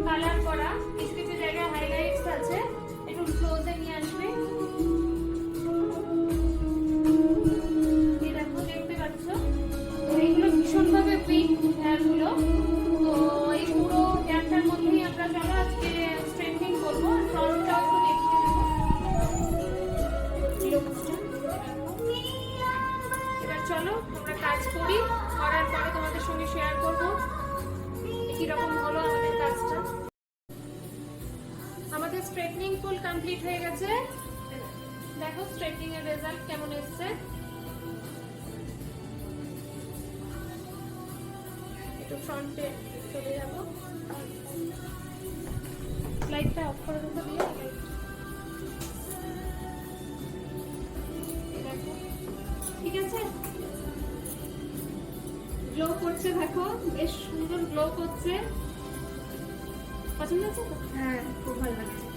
Colour করা, কিছু কিছু জায়গায় হাইলাইটস আছে, একটু ক্লোজে নিয়ে আসবে। এই দেখো, দেখতে পাচ্ছ এইগুলো ভীষণভাবে উইক হেয়ার গুলো। তো এই পুরো হেয়ারটার মধ্যেই আমরা চলো আজকে স্ট্রেটনিং করবো। ফ্রন্টটাও একটু দেখিয়ে দেবো। এবার চলো আমরা কাজ করি, করার পরে তোমাদের সঙ্গে শেয়ার করবো কিরকম হলো আমাদের কাজটা। আমাদের স্ট্রেটনিং ফুল কমপ্লিট হয়ে গেছে। দেখো স্ট্রেটনিং এর রেজাল্ট কেমন এসেছে। একটু ফ্রন্টে চলে যাব, লাইটটা অফ করে দেবো দিয়ে। দেখো ঠিক আছে, গ্লো করছে, দেখো বেশ সুন্দর গ্লো করছে। পছন্দ হচ্ছে তো? হ্যাঁ, খুব ভালো লাগছে।